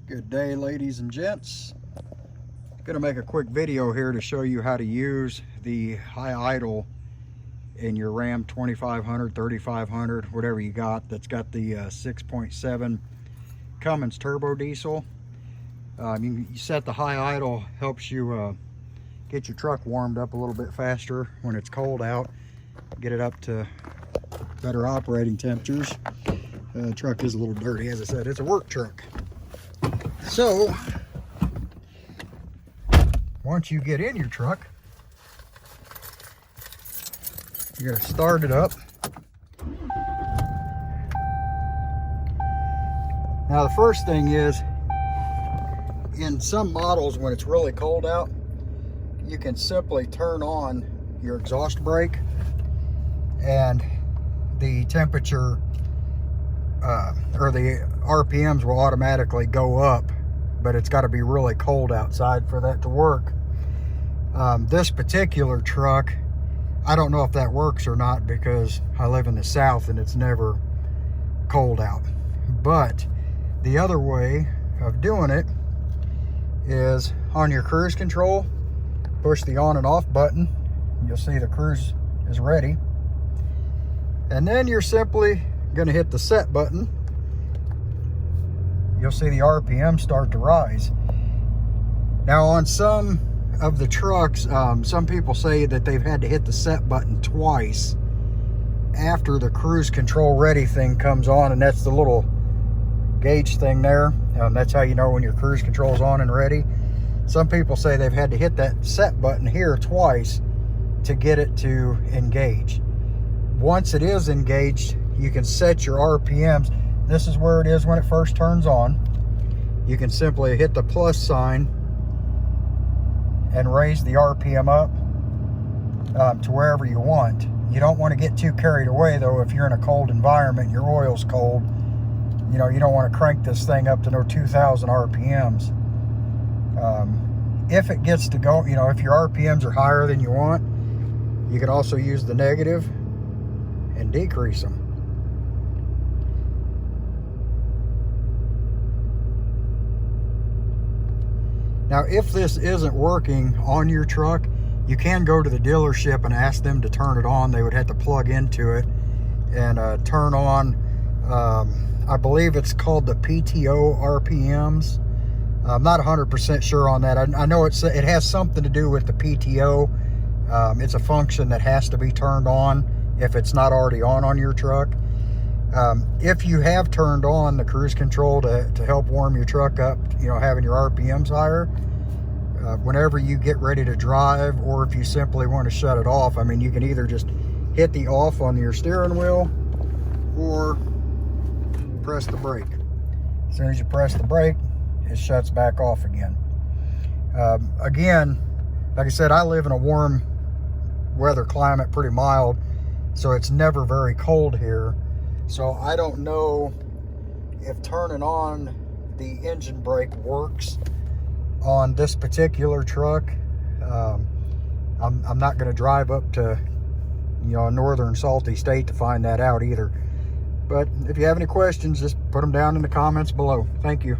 Good day, ladies and gents. Gonna make a quick video here to show you how to use the high idle in your Ram 2500, 3500, whatever you got that's got the 6.7 Cummins turbo diesel. You set the high idle, helps you get your truck warmed up a little bit faster when it's cold out, get it up to better operating temperatures. The truck is a little dirty, as I said, it's a work truck. So once you get in your truck, you're going to start it up. Now the first thing is, in some models when it's really cold out, you can simply turn on your exhaust brake and the temperature or the RPMs will automatically go up, but it's got to be really cold outside for that to work. This particular truck, I don't know if that works or not because I live in the South and it's never cold out. But the other way of doing it is on your cruise control, push the on and off button. You'll see the cruise is ready. And then you're simply going to hit the set button. You'll see the RPM start to rise. Now on some of the trucks, some people say that they've had to hit the set button twice after the cruise control ready thing comes on, and that's the little gauge thing there. That's how you know when your cruise control is on and ready. Some people say they've had to hit that set button here twice to get it to engage. Once it is engaged, you can set your RPMs. This is where it is when it first turns on. You can simply hit the plus sign and raise the RPM up to wherever you want. You don't want to get too carried away though. If you're in a cold environment, your oil's cold, you don't want to crank this thing up to no 2,000 RPMs. If it gets to go, if your RPMs are higher than you want, you can also use the negative and decrease them. Now, if this isn't working on your truck, you can go to the dealership and ask them to turn it on. They would have to plug into it and turn on, I believe it's called the PTO RPMs. I'm not 100% sure on that. I know it has something to do with the PTO. It's a function that has to be turned on if it's not already on your truck. If you have turned on the cruise control to help warm your truck up, having your RPMs higher, whenever you get ready to drive, or if you simply want to shut it off, you can either just hit the off on your steering wheel or press the brake. As soon as you press the brake, it shuts back off again. Again, like I said, I live in a warm weather climate, pretty mild, so it's never very cold here. So I don't know if turning on the engine brake works on this particular truck. I'm not going to drive up to a northern salty state to find that out either. But if you have any questions, just put them down in the comments below. Thank you.